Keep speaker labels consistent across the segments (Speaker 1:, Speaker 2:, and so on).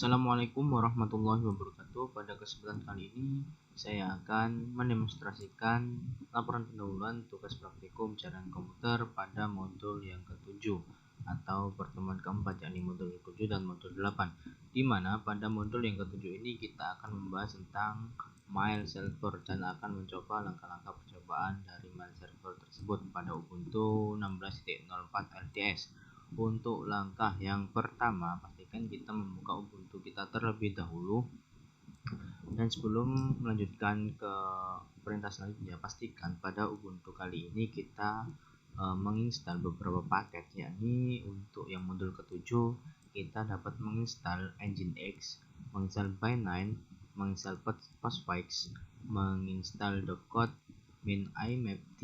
Speaker 1: Assalamualaikum warahmatullahi wabarakatuh. Pada kesempatan kali ini saya akan mendemonstrasikan laporan pendahuluan tugas praktikum jaringan komputer pada modul yang ke-7 atau pertemuan keempat, yakni modul ke-7 dan modul 8, di mana pada modul yang ke-7 ini kita akan membahas tentang mail server dan akan mencoba langkah-langkah percobaan dari mail server tersebut pada Ubuntu 16.04 LTS. Untuk langkah yang pertama, pastikan kita membuka Ubuntu kita terlebih dahulu. Dan sebelum melanjutkan ke perintah selanjutnya, pastikan pada Ubuntu kali ini kita menginstal beberapa paket, yakni untuk yang modul ke-7 kita dapat menginstal Nginx, menginstal By9, menginstal Postfix, menginstal .code min imapd,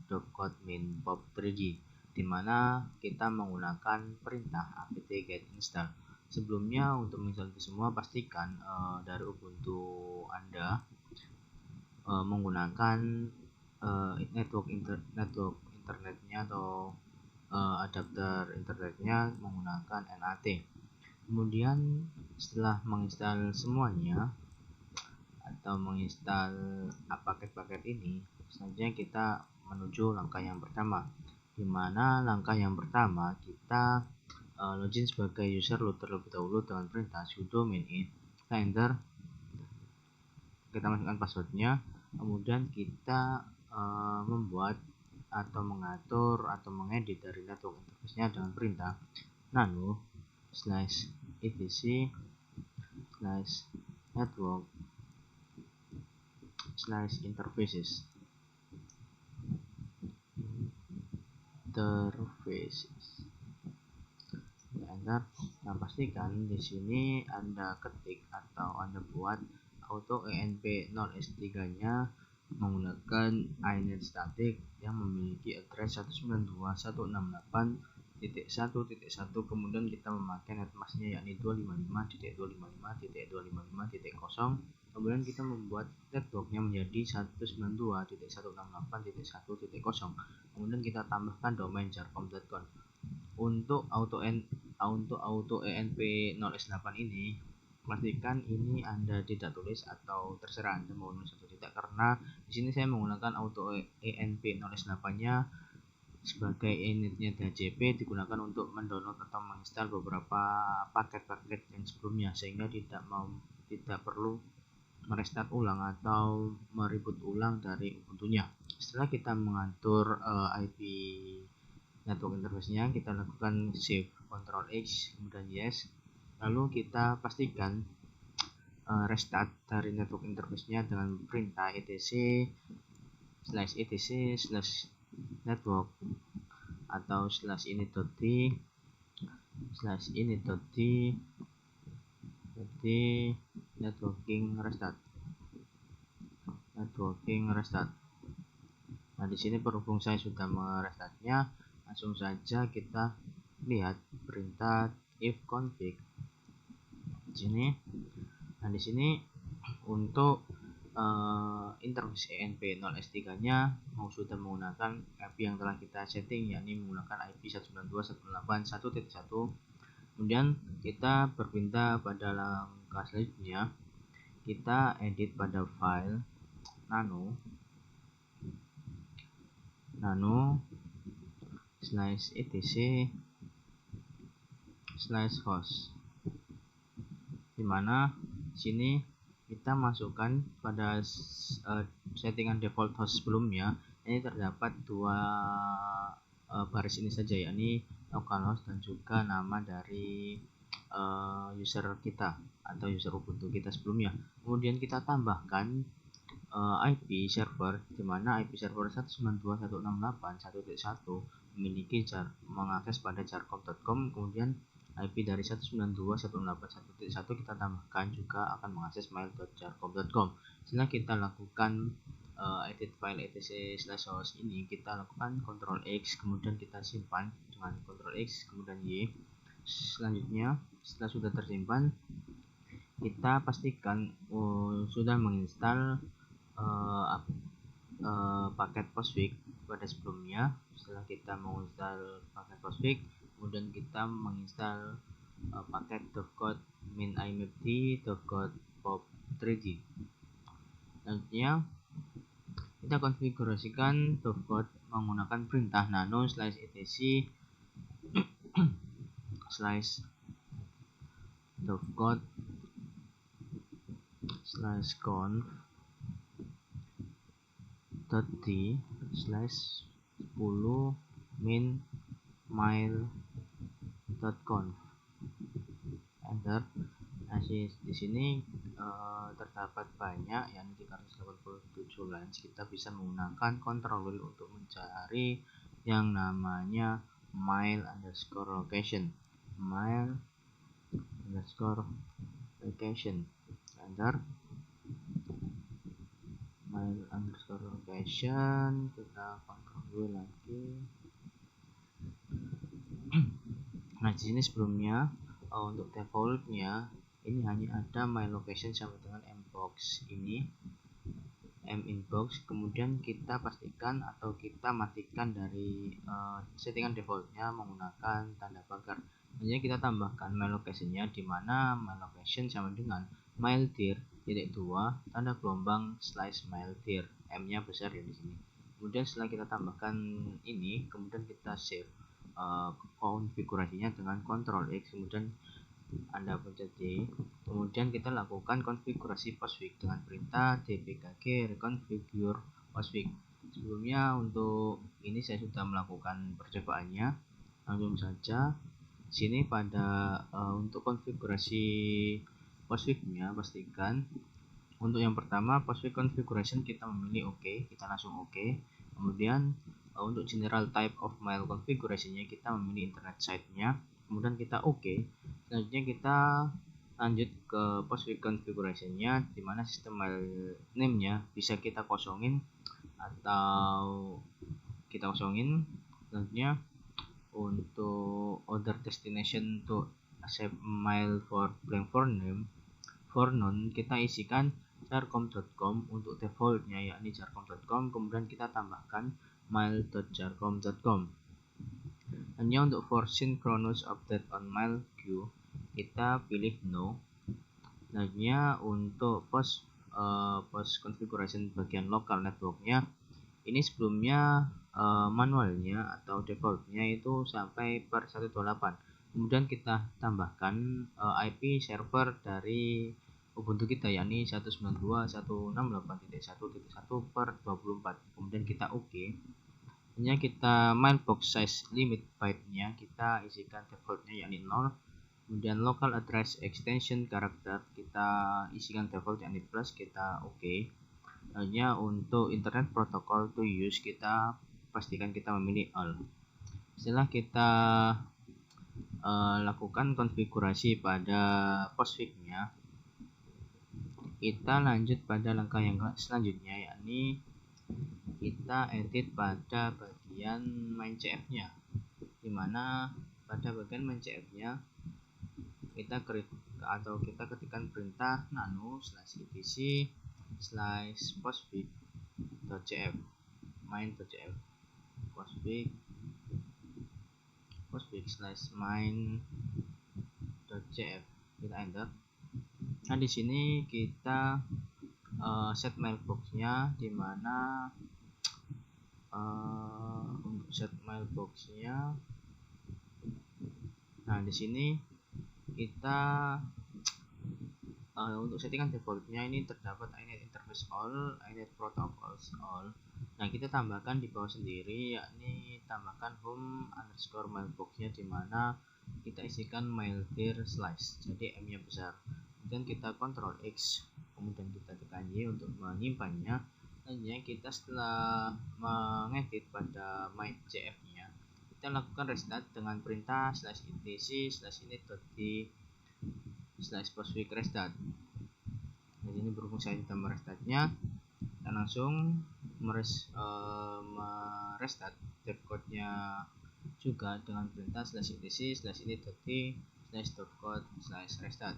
Speaker 1: .code min pop3d, di mana kita menggunakan perintah apt-get install. Sebelumnya untuk menginstal itu semua, pastikan dari Ubuntu Anda menggunakan network internetnya atau adapter internetnya menggunakan NAT. Kemudian setelah menginstal semuanya atau menginstal paket-paket ini, selanjutnya kita menuju langkah yang pertama, di mana langkah yang pertama kita login sebagai user root terlebih dahulu dengan perintah sudo min-in. Kita enter, kita masukkan passwordnya, kemudian kita membuat atau mengatur atau mengedit dari network interface-nya dengan perintah nano /etc /network /interfaces. Enter. Nah, pastikan di sini Anda ketik atau Anda buat auto env0s3-nya menggunakan inet static yang memiliki address 192.168.1.1, kemudian kita memakai netmasknya yakni 255.255.255.0, kemudian kita membuat networknya menjadi 192.168.1.0, kemudian kita tambahkan domain jarcom.com. Untuk auto env0s8 ini, pastikan ini Anda tidak tulis atau terserah Anda mau nulis atau tidak, karena di sini saya menggunakan auto env0s8-nya sebagai initnya DHCP, digunakan untuk mendownload atau menginstal beberapa paket-paket yang sebelumnya, sehingga tidak perlu merestart ulang atau mereboot ulang dari Ubuntu-nya. Setelah kita mengatur IP network interface-nya, kita lakukan save, Ctrl X, kemudian yes. Lalu kita pastikan restart dari network interface-nya dengan perintah etc/network atau /init.d networking restart. Nah, di sini berhubung saya sudah merestartnya, langsung saja kita lihat perintah ifconfig di sini. Nah, di sini untuk interface env0s3-nya sudah menggunakan IP yang telah kita setting, yakni menggunakan IP 192.168.1.1. Kemudian kita berpindah pada langkah selanjutnya, kita edit pada file nano /etc/host, dimana sini kita masukkan pada settingan default host sebelumnya. Ini terdapat dua baris ini saja, yakni localhost dan juga nama dari user kita atau user Ubuntu kita sebelumnya. Kemudian kita tambahkan IP server, di mana IP server 192.168.1.1 memiliki mengakses pada jarcom.com, kemudian IP dari 192.168.1.1 kita tambahkan juga akan mengakses mail.jarcom.com. Setelah kita lakukan edit file etc/host ini, kita lakukan Ctrl X, kemudian kita simpan dengan Ctrl X kemudian Y. Selanjutnya, setelah sudah tersimpan, kita pastikan sudah menginstal paket Postfix pada sebelumnya. Setelah kita menginstal paket Postfix, kemudian kita menginstal paket dovecot min imapd dovecot pop3d. Selanjutnya kita konfigurasikan dovecot menggunakan perintah nano /etc /dovecot /conf .d /10 min mail.conf. Enter. Nah, di sini terdapat banyak, yakni 387 lines. Kita bisa menggunakan control wheel untuk mencari yang namanya mail_location. Enter. mail_location, kita control wheel lagi. Nah, di sini sebelumnya untuk defaultnya ini hanya ada my location sama dengan mbox ini, minbox. Kemudian kita pastikan atau kita matikan dari settingan defaultnya menggunakan tanda pagar. Hanya kita tambahkan my locationnya, di mana my location sama dengan maildir.2 tanda gelombang /maildir, m-nya besar ya di sini. Kemudian setelah kita tambahkan ini, kemudian kita save konfigurasinya dengan Ctrl X, kemudian Anda pencet D. Kemudian kita lakukan konfigurasi postfix dengan perintah dpkg reconfigure postfix. Sebelumnya untuk ini saya sudah melakukan percobaannya. Langsung saja sini pada untuk konfigurasi postfixnya, pastikan untuk yang pertama postfix configuration kita memilih OK, kita langsung OK. Kemudian untuk general type of mail configuration-nya kita memilih internet site-nya, kemudian kita OK. Selanjutnya kita lanjut ke postfix configuration-nya, di mana sistem mail name-nya bisa kita kosongin atau kita kosongin. Selanjutnya untuk order destination to accept mail for blank for none kita isikan jarcom.com untuk defaultnya, yakni jarcom.com. Kemudian kita tambahkan mail.jarcom.com. Hanya untuk for synchronous update on mail queue kita pilih no. Selanjutnya untuk post configuration bagian local networknya, ini sebelumnya manualnya atau defaultnya itu sampai per 128. Kemudian kita tambahkan IP server dari Ubuntu kita, yakni 192.168.1.1/24. Kemudian kita OK. Hanya kita mailbox size limit byte-nya kita isikan defaultnya, yakni 0. Kemudian local address extension karakter kita isikan default, yakni plus, kita OK. Hanya untuk internet protocol to use kita pastikan kita memilih all. Setelah kita lakukan konfigurasi pada postfix-nya, kita lanjut pada langkah yang selanjutnya, yakni kita edit pada bagian main CF-nya, dimana pada bagian main CF-nya kita ketikkan perintah nano /etc /postfix.cf main.cf postfix/main.cf, kita enter. Nah, di sini kita set mailbox-nya, di mana untuk set mailbox-nya, nah di sini kita untuk settingan defaultnya ini terdapat inet interface all, inet protocols all. Nah, kita tambahkan di bawah sendiri, yakni tambahkan home_mailbox-nya, di mana kita isikan maildir/, jadi m-nya besar. Kemudian kita Ctrl X, kemudian kita tekan Y untuk menyimpannya. Selanjutnya kita setelah mengedit pada main CF-nya, kita lakukan restart dengan perintah /etc/init.d/postfix restart. Di sini berhubung saya sudah merestartnya, kita langsung merestart dovecot-nya juga dengan perintah /etc/init.d/dovecot/restart.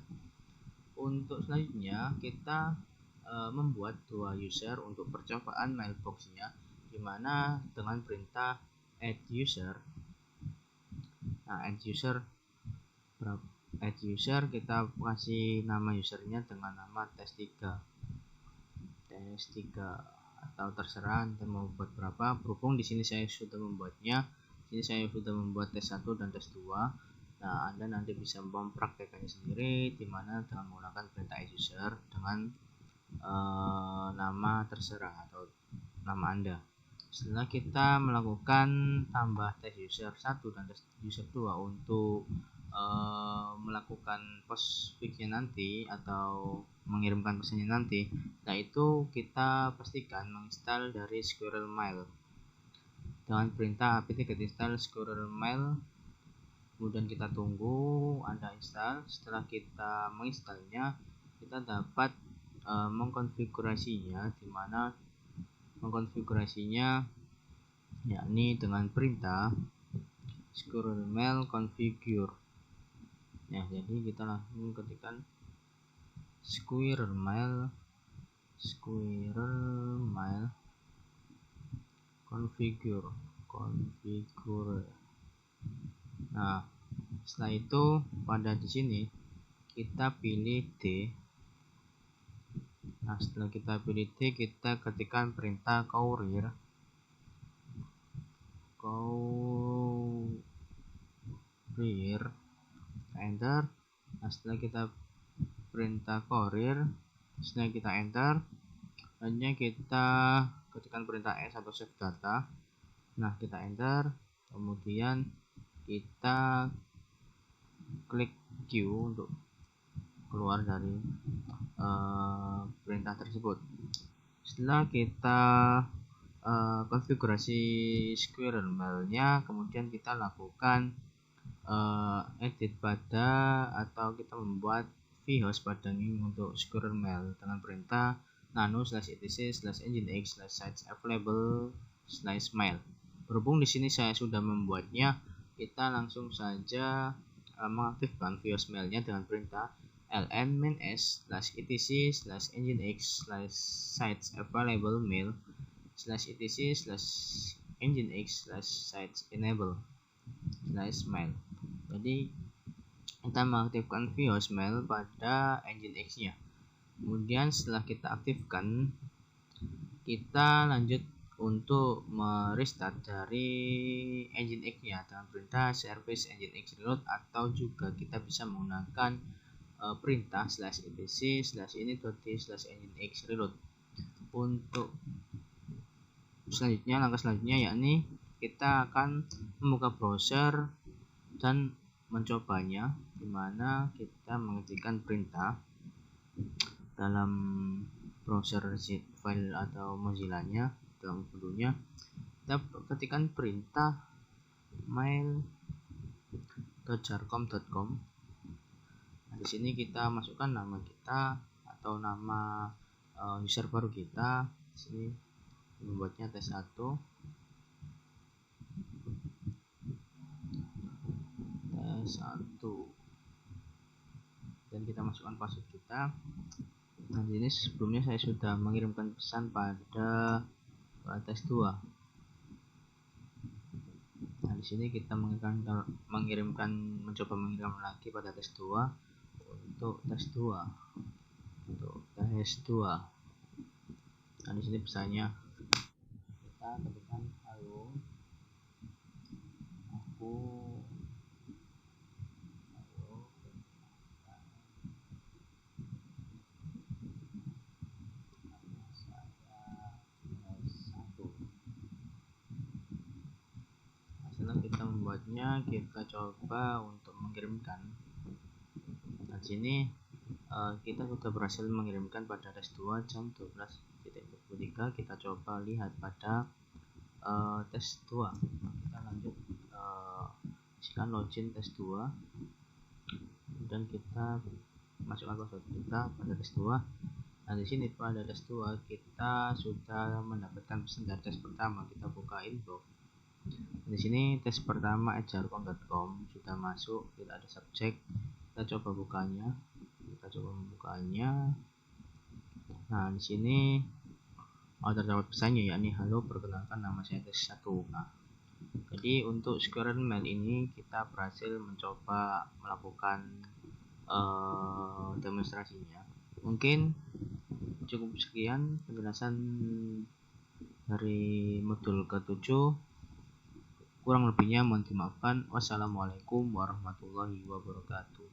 Speaker 1: Untuk selanjutnya kita membuat dua user untuk percobaan mailbox-nya, dimana dengan perintah add user. Nah, add user add user, kita kasih nama usernya dengan nama tes3 atau terserah Anda mau buat berapa. Berhubung di sini saya sudah membuatnya, ini saya sudah membuat tes1 dan tes2. Nah, Anda nanti bisa mempraktekannya sendiri, dimana dengan menggunakan perintah add user dengan nama terserah atau nama Anda. Setelah kita melakukan tambah tes user 1 dan tes user 2 untuk melakukan postfixnya nanti atau mengirimkan pesannya nanti, nah itu kita pastikan menginstal dari Squirrel Mail dengan perintah apt-get install Squirrel Mail. Kemudian kita tunggu Anda install. Setelah kita menginstalnya, kita dapat mengkonfigurasinya, dimana mengkonfigurasinya yakni dengan perintah Squirrel Mail configure. Ya, jadi kita langsung ketikkan Squirrel Mail configure. Nah, setelah itu pada di sini kita pilih D. Nah, setelah kita pilih D, kita ketikkan perintah courier, enter. Nah, setelah kita perintah courier, setelah kita enter, hanya kita ketikkan perintah S atau save data. Nah, kita enter, kemudian kita klik Q untuk keluar dari perintah tersebut. Setelah kita konfigurasi Squirrel Mail-nya, kemudian kita lakukan edit pada atau kita membuat vhost pada untuk Squirrel Mail dengan perintah nano/etc/nginx/sites available/mail. Berhubung di sini saya sudah membuatnya, kita langsung saja mengaktifkan vhost mailnya dengan perintah ln -s/etc/nginx/sites-available-mail/etc/nginx/sites-enable/mail. Jadi kita mengaktifkan vhost mail pada nginx-nya. Kemudian setelah kita aktifkan, kita lanjut untuk merestart dari nginx-nya dengan perintah service nginx reload, atau juga kita bisa menggunakan perintah /etc/ini.d/nginx reload. Untuk selanjutnya, langkah selanjutnya yakni kita akan membuka browser dan mencobanya, dimana kita mengetikkan perintah dalam browser file atau Mozilla-nya, dalam foldernya kita ketikkan perintah mail.jarcom.com. Nah, di sini kita masukkan nama kita atau nama user baru kita. Di sini membuatnya tes1. Dan kita masukkan password kita. Nah, ini sebelumnya saya sudah mengirimkan pesan pada tes2. Nah, di sini kita mencoba mengirimkan lagi pada tes2 untuk tes2. Nah, di sini pesannya kita ketikkan halo, setelah kita membuatnya, kita coba untuk mengirimkan. Nah, sini kita sudah berhasil mengirimkan pada tes2 jam 12.23. Kita coba lihat pada tes2. Kita lanjut isikan login tes2 dan kita masukkan password kita pada tes2. Nah, di sini pada tes2 kita sudah mendapatkan pesan dari tes pertama. Kita buka inbox. Di sini tes pertama @jarcom.com sudah masuk, tidak ada subjek. Kita coba bukanya. Nah, di sini terdapat pesannya yakni halo, perkenalkan nama saya tes1. Nah, jadi untuk Squirrel Mail ini kita berhasil mencoba melakukan demonstrasinya. Mungkin cukup sekian penjelasan dari modul ke-7. Kurang lebihnya mohon dimaafkan. Wassalamualaikum warahmatullahi wabarakatuh.